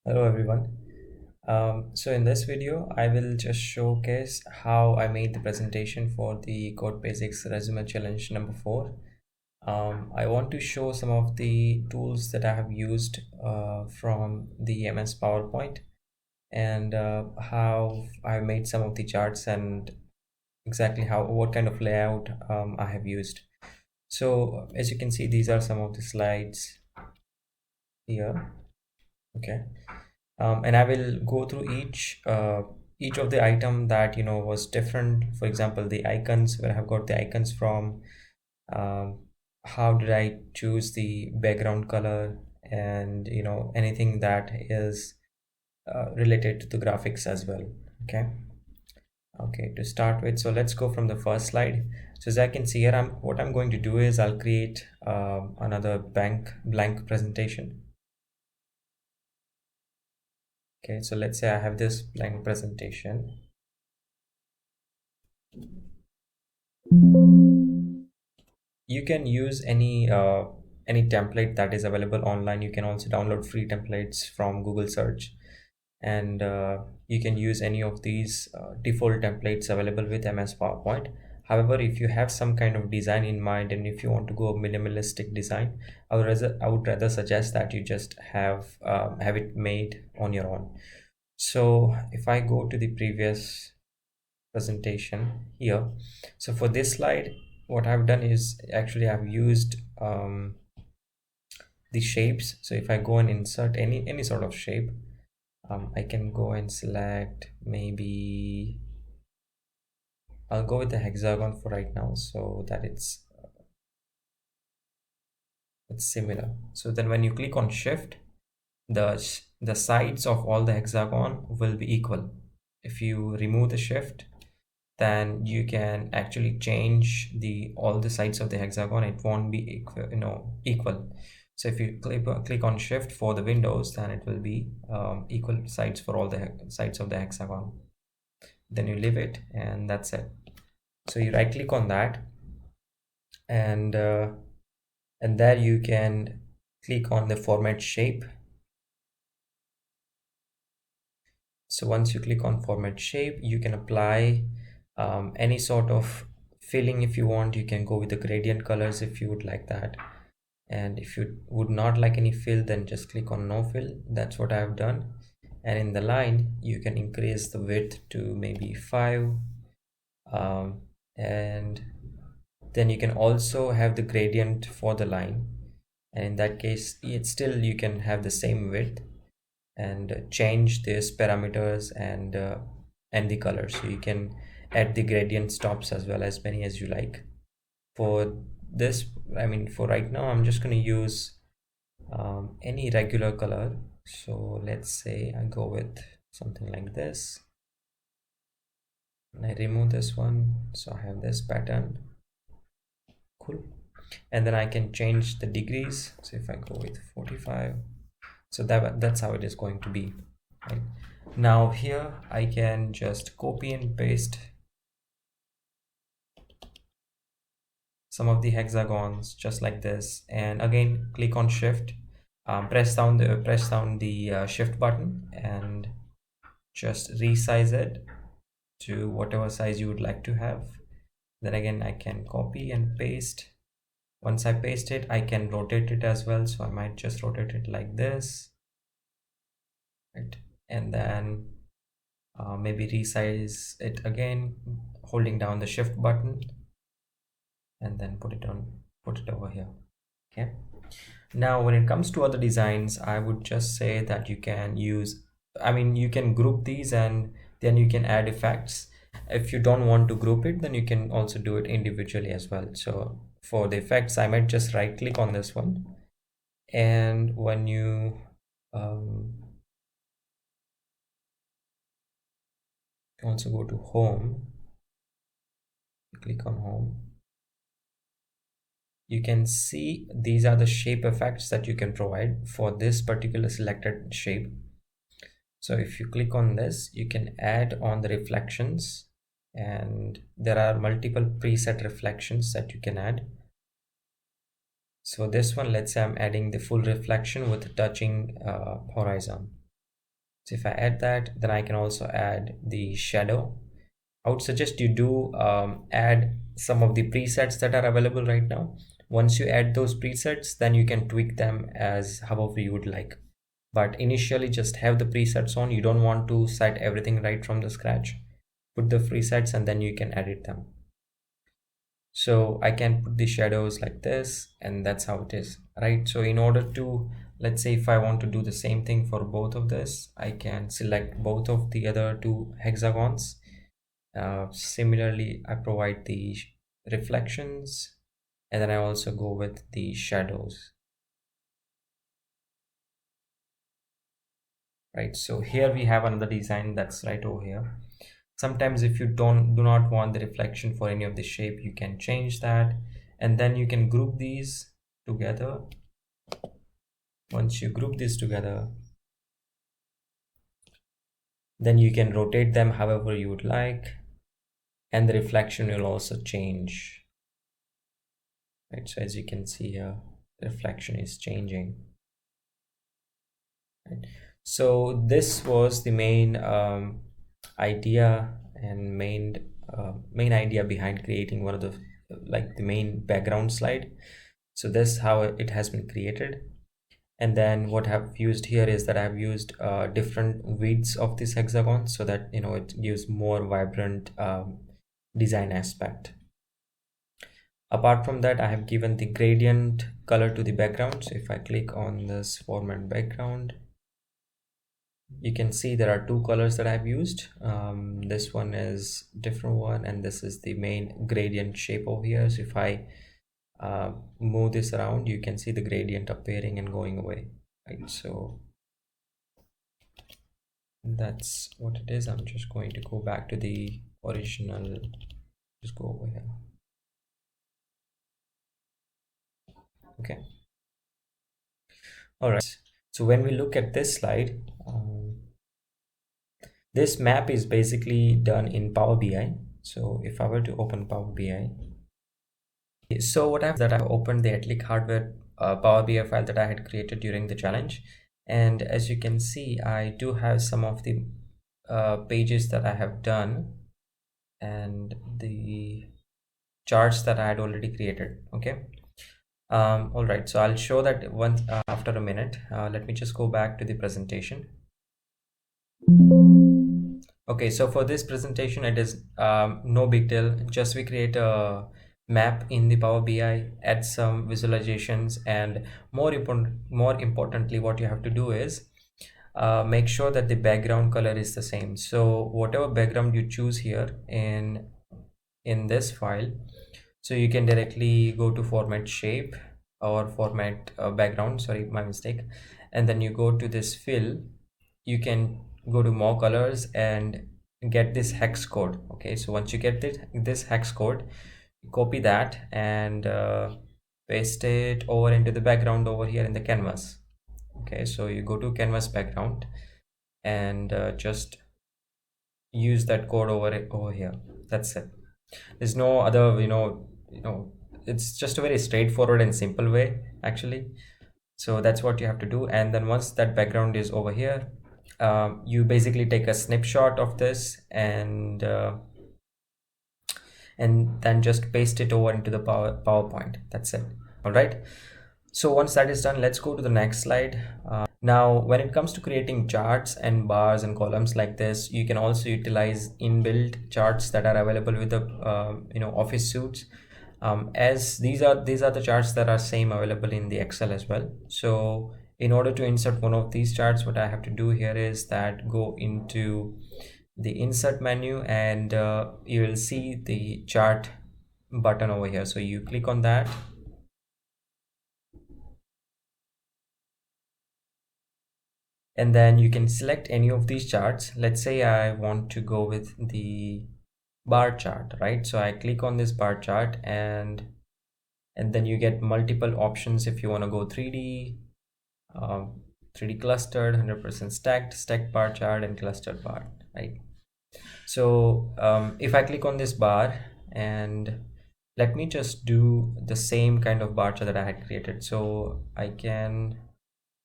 Hello everyone. So in this video, I will just showcase how I made the presentation for the Code Basics Resume Challenge number 4. I want to show some of the tools that I have used from the MS PowerPoint and how I made some of the charts and exactly what kind of layout I have used. So as you can see, these are some of the slides here. Okay. And I will go through each of the item that was different. For example, the icons, where I have got the icons from, um, how did I choose the background color, and anything that is related to the graphics as well. Okay. Okay, to start with, so let's go from the first slide. So as I can see here, what I'm going to do is I'll create another blank presentation. Okay, so let's say I have this blank presentation. You can use any template that is available online. You can also download free templates from Google search, and you can use any of these default templates available with MS PowerPoint. However, if you have some kind of design in mind and if you want to go minimalistic design, I would rather suggest that you just have it made on your own. So if I go to the previous presentation here, so for this slide, what I've done is actually I've used the shapes. So if I go and insert any sort of shape, I can go and select, maybe I'll go with the hexagon for right now, so that it's similar. So then when you click on shift, the sides of all the hexagon will be equal. If you remove the shift, then you can actually change all the sides of the hexagon. It won't be equal. So if you click on shift for the windows, then it will be equal sides for all the sides of the hexagon. Then you leave it, and that's it. So you right click on that, and there you can click on the format shape. So once you click on format shape, you can apply any sort of filling. If you want, you can go with the gradient colors if you would like that. And if you would not like any fill, then just click on no fill. That's what I have done. And in the line, you can increase the width to maybe 5, and then you can also have the gradient for the line, and in that case it's still, you can have the same width and change these parameters and the color. So you can add the gradient stops as well, as many as you like. For this, I mean, for right now, I'm just going to use any regular color. So let's say I go with something like this, and I remove this one, so I have this pattern. Cool. And then I can change the degrees. So if I go with 45, so that's how it is going to be, right? Now here I can just copy and paste some of the hexagons just like this, and again click on shift, press down the shift button, and just resize it to whatever size you would like to have. Then again I can copy and paste. Once I paste it, I can rotate it as well, so I might just rotate it like this, right? And then maybe resize it again, holding down the shift button, and then put it over here. Okay. Now when it comes to other designs, I would just say that you can use, I mean, you can group these and then you can add effects. If you don't want to group it, then you can also do it individually as well. So for the effects, I might just right click on this one, and when you also go to home, click on home, you can see these are the shape effects that you can provide for this particular selected shape. So if you click on this, you can add on the reflections, and there are multiple preset reflections that you can add. So this one, let's say I'm adding the full reflection with touching horizon. So if I add that, then I can also add the shadow. I would suggest you do add some of the presets that are available right now. Once you add those presets, then you can tweak them as however you would like. But initially, just have the presets on. You don't want to set everything right from the scratch. Put the presets and then you can edit them. So I can put the shadows like this, and that's how it is, right? So in order to, let's say if I want to do the same thing for both of this, I can select both of the other two hexagons. Similarly, I provide the reflections, and then I also go with the shadows, right? So here we have another design that's right over here. Sometimes if you do not want the reflection for any of the shape, you can change that, and then you can group these together. Once you group these together, then you can rotate them however you would like, and the reflection will also change, right? So as you can see here, the reflection is changing, right? So this was the main idea and main idea behind creating one of the like the main background slide. So this how it has been created. And then what I've used here is that I've used different widths of this hexagon so that it gives more vibrant design aspect. Apart from that, I have given the gradient color to the background. So if I click on this format background, you can see there are two colors that I've used. This one is different one, and this is the main gradient shape over here. So if I move this around, you can see the gradient appearing and going away, right? So that's what it is. I'm just going to go back to the original, just go over here. Okay, all right. So when we look at this slide, this map is basically done in Power BI. So if I were to open Power BI, so what I've opened the athletic hardware Power BI file that I had created during the challenge, and as you can see, I do have some of the pages that I have done and the charts that I had already created. Okay. All right, so I'll show that once after a minute. Let me just go back to the presentation. Okay, so for this presentation, it is no big deal. Just we create a map in the Power BI, add some visualizations, and more importantly, what you have to do is make sure that the background color is the same. So whatever background you choose here in this file, so you can directly go to format shape or format background, sorry, my mistake, and then you go to this fill. You can go to more colors and get this hex code. Okay, so once you get this hex code, copy that and paste it over into the background over here in the canvas. Okay, so you go to canvas background and just use that code over here. That's it. There's no other it's just a very straightforward and simple way actually. So that's what you have to do. And then once that background is over here, you basically take a snapshot of this and then just paste it over into the PowerPoint. That's it. All right, so once that is done, let's go to the next slide. Now when it comes to creating charts and bars and columns like this, you can also utilize inbuilt charts that are available with the Office suites, as these are the charts that are same available in the Excel as well. So in order to insert one of these charts, what I have to do here is that go into the insert menu and you will see the chart button over here. So you click on that, and then you can select any of these charts. Let's say I want to go with the bar chart, right? So I click on this bar chart and then you get multiple options if you want to go 3D, 3D clustered, 100% stacked bar chart, and clustered bar, right? So if I click on this bar, and let me just do the same kind of bar chart that I had created. So I can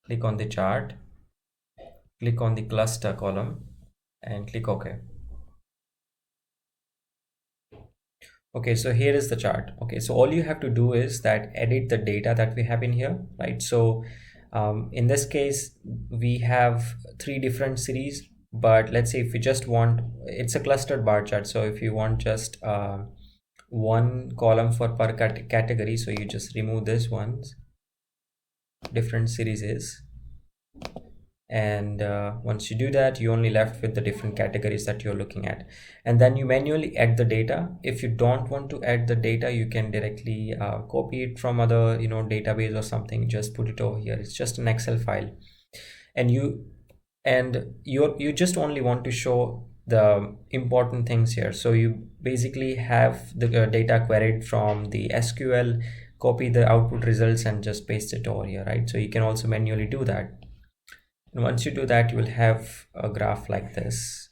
click on the chart click on the cluster column and click OK. Okay, so here is the chart. Okay, so all you have to do is that edit the data that we have in here, right? So in this case, we have three different series, but let's say if you just want, it's a clustered bar chart. So if you want just one column for per category, so you just remove this one's different series is, and once you do that, you only left with the different categories that you're looking at, and then you manually add the data. If you don't want to add the data, you can directly copy it from other database or something, just put it over here. It's just an Excel file, and you just only want to show the important things here. So you basically have the data queried from the SQL, copy the output results and just paste it over here, right? So you can also manually do that. And once you do that, you will have a graph like this.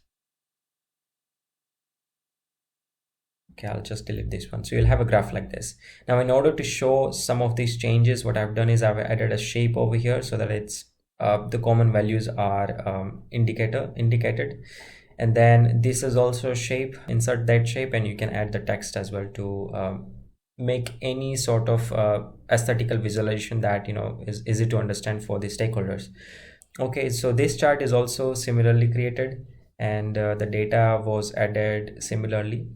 Okay, I'll just delete this one. So you'll have a graph like this. Now, in order to show some of these changes, what I've done is I've added a shape over here so that it's the common values are indicated. And then this is also a shape. Insert that shape and you can add the text as well to make any sort of aesthetical visualization that is easy to understand for the stakeholders. Okay, so this chart is also similarly created, and the data was added similarly.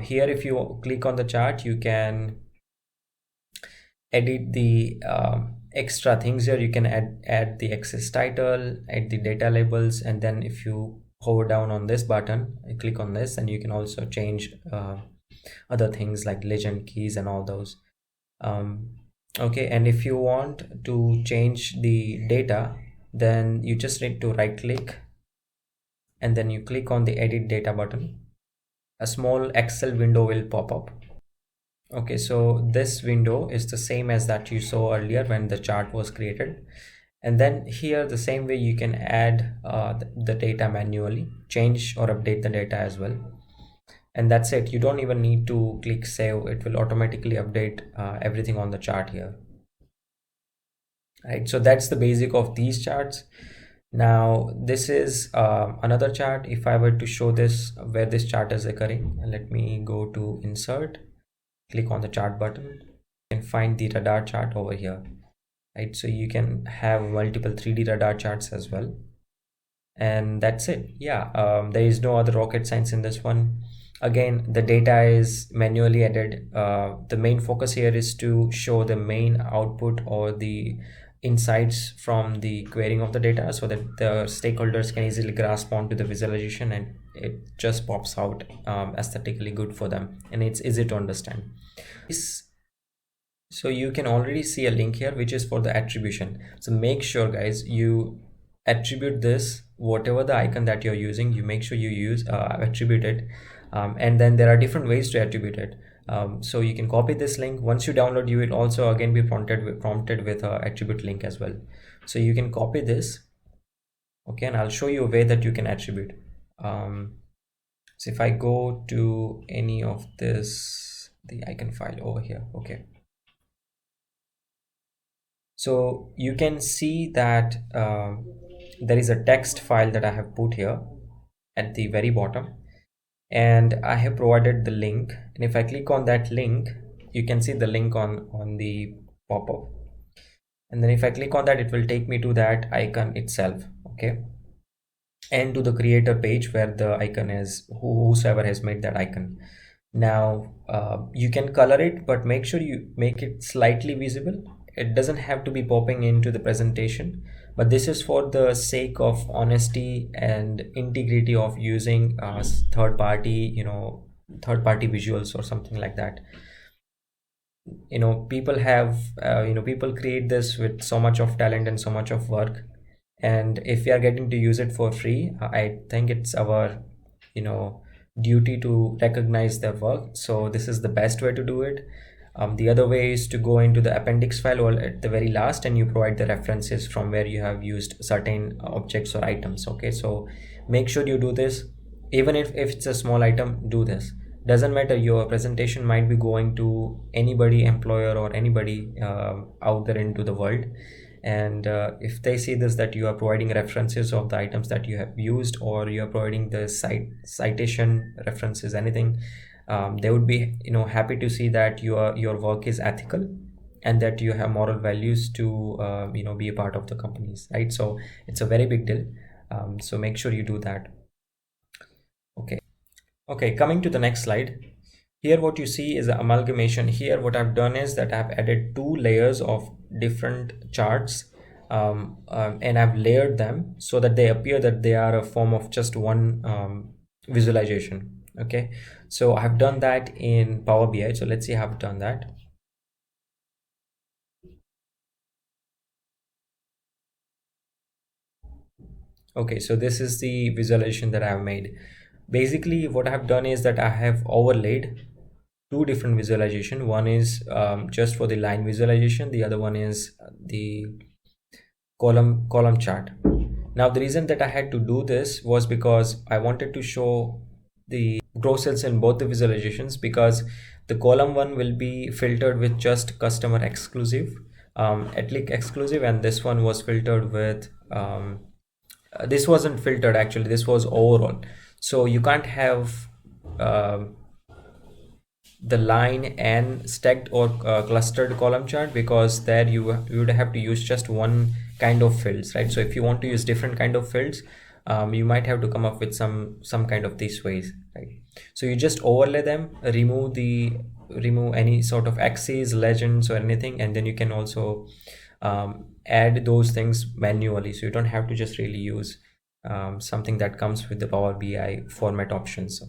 Here, if you click on the chart, you can edit the extra things here. You can add the access title, add the data labels, and then if you hover down on this button, click on this, and you can also change other things like legend keys and all those. Okay, and if you want to change the data, then you just need to right click and then you click on the edit data button. A small Excel window will pop up. Okay, so this window is the same as that you saw earlier when the chart was created. And then here, the same way, you can add the data manually, change or update the data as well. And that's it. You don't even need to click save. It will automatically update everything on the chart here. Right, so that's the basic of these charts. Now this is another chart. If I were to show this where this chart is occurring, let me go to insert, click on the chart button and find the radar chart over here. Right, so you can have multiple 3D radar charts as well, and that's it. Yeah, there is no other rocket science in this one. Again, the data is manually added. The main focus here is to show the main output or the insights from the querying of the data so that the stakeholders can easily grasp onto the visualization and it just pops out aesthetically good for them and it's easy to understand. So you can already see a link here which is for the attribution. So make sure guys you attribute this, whatever the icon that you're using, you make sure you use attribute it, and then there are different ways to attribute it. So you can copy this link. Once you download, you will also again be prompted with a attribute link as well. So you can copy this, okay, and I'll show you a way that you can attribute. So if I go to any of this, the icon file over here, okay, so you can see that there is a text file that I have put here at the very bottom, and I have provided the link, and if I click on that link, you can see the link on the pop-up, and then if I click on that, it will take me to that icon itself, okay, and to the creator page where the icon is, whosoever has made that icon. Now you can color it, but make sure you make it slightly visible. It doesn't have to be popping into the presentation, but this is for the sake of honesty and integrity of using third-party visuals or something like that. People have people create this with so much of talent and so much of work, and if we are getting to use it for free, I think it's our duty to recognize their work. So this is the best way to do it. The other way is to go into the appendix file or at the very last, and you provide the references from where you have used certain objects or items. Okay, so make sure you do this. Even if it's a small item, do this. Doesn't matter, your presentation might be going to anybody, employer or anybody out there into the world, And if they see this, that you are providing references of the items that you have used, or you are providing the citation references, anything, they would be, happy to see that your work is ethical and that you have moral values to be a part of the companies, right? So it's a very big deal. So make sure you do that. Okay. Okay, coming to the next slide. Here what you see is an amalgamation. Here what I've done is that I've added two layers of different charts, and I've layered them so that they appear that they are a form of just one visualization. Okay, so I've done that in Power BI. So let's see how I've done that. Okay, so this is the visualization that I've made. Basically, what I've done is that I have overlaid two different visualization. One is just for the line visualization. The other one is the column chart. Now, the reason that I had to do this was because I wanted to show the gross sales in both the visualizations, because the column one will be filtered with just customer exclusive, at least exclusive, and this one was filtered with this wasn't filtered, actually this was overall. So you can't have the line and stacked or clustered column chart, because there you would have to use just one kind of fields, right? So if you want to use different kind of fields, you might have to come up with some kind of these ways, right? So you just overlay them, remove any sort of axes, legends or anything, and then you can also add those things manually, so you don't have to just really use something that comes with the Power BI format options.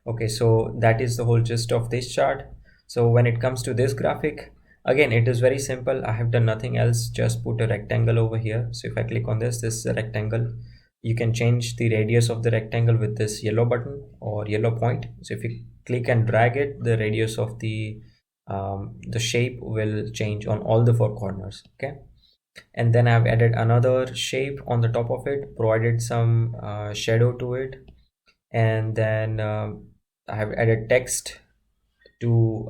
Okay, so that is the whole gist of this chart. So when it comes to this graphic, again, it is very simple. I have done nothing else, just put a rectangle over here. So if I click on this is a rectangle. You can change the radius of the rectangle with this yellow button or yellow point. So if you click and drag it, the radius of the shape will change on all the four corners. Okay, and then I've added another shape on the top of it, provided some shadow to it, and then I have added text to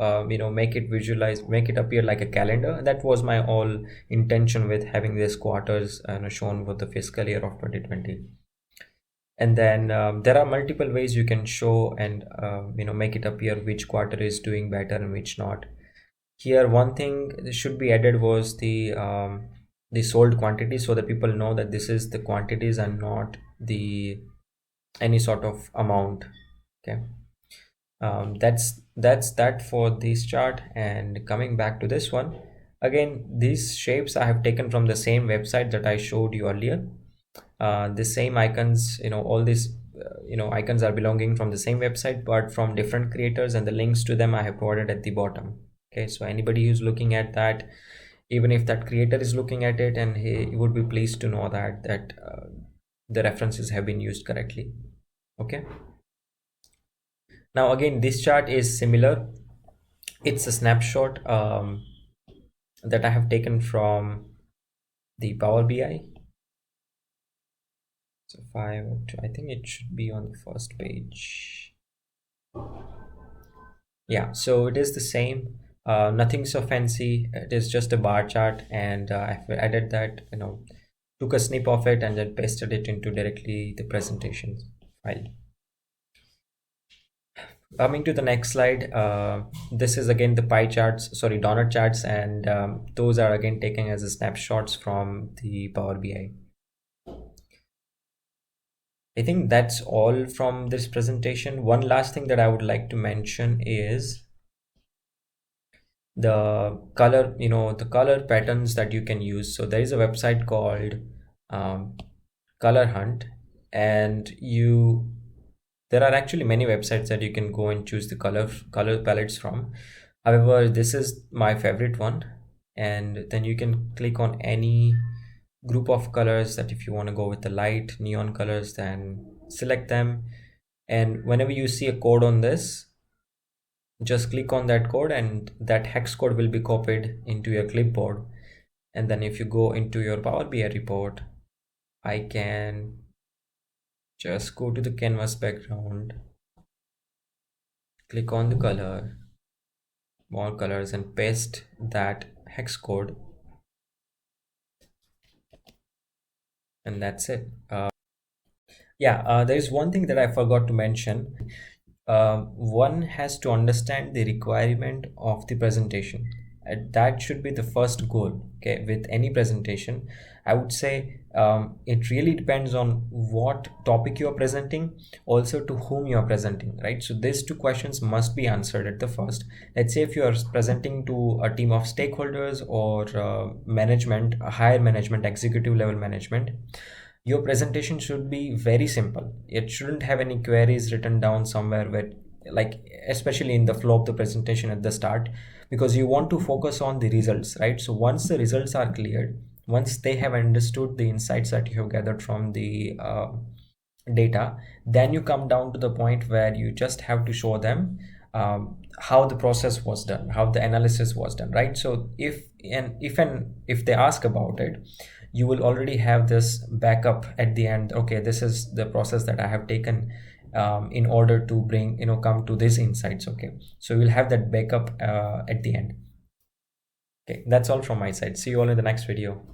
make it appear like a calendar. That was my all intention with having this quarters shown for the fiscal year of 2020. And then there are multiple ways you can show and make it appear which quarter is doing better and which not. Here one thing that should be added was the sold quantity, so that people know that this is the quantities and not the any sort of amount. Okay, that's that for this chart. And coming back to this one, again, these shapes I have taken from the same website that I showed you earlier. The same icons, all these icons are belonging from the same website but from different creators, and the links to them I have provided at the bottom. Okay, so anybody who's looking at that, even if that creator is looking at it, and he would be pleased to know that the references have been used correctly. Okay, now again, this chart is similar. It's a snapshot that I have taken from the Power BI. So if I think it should be on the first page. Yeah, so it is the same, nothing so fancy. It is just a bar chart, and I've added that, took a snip of it and then pasted it into directly the presentation file. Coming to the next slide, this is again the pie charts, sorry, donut charts, and those are again taken as a snapshots from the Power BI. I think that's all from this presentation. One last thing that I would like to mention is the color, the color patterns that you can use. So there is a website called Color Hunt, and there are actually many websites that you can go and choose the color palettes from. However, this is my favorite one, and then you can click on any group of colors that if you want to go with the light neon colors, then select them, and whenever you see a code on this, just click on that code and that hex code will be copied into your clipboard. And then if you go into your Power BI report, I can just go to the canvas background, click on the color, more colors and paste that hex code, and that's it. Yeah, there is one thing that I forgot to mention. One has to understand the requirement of the presentation. That should be the first goal. Okay, with any presentation, I would say it really depends on what topic you are presenting, also to whom you are presenting, right? So these two questions must be answered at the first. Let's say if you are presenting to a team of stakeholders or management, a higher management, executive level management, your presentation should be very simple. It shouldn't have any queries written down somewhere where, like, especially in the flow of the presentation at the start, because you want to focus on the results, right? So once the results are cleared, once they have understood the insights that you have gathered from the data, then you come down to the point where you just have to show them how the process was done, how the analysis was done, right? So if they ask about it, you will already have this backup at the end. Okay, this is the process that I have taken in order to bring, come to these insights. Okay, so you'll have that backup at the end. Okay, that's all from my side. See you all in the next video.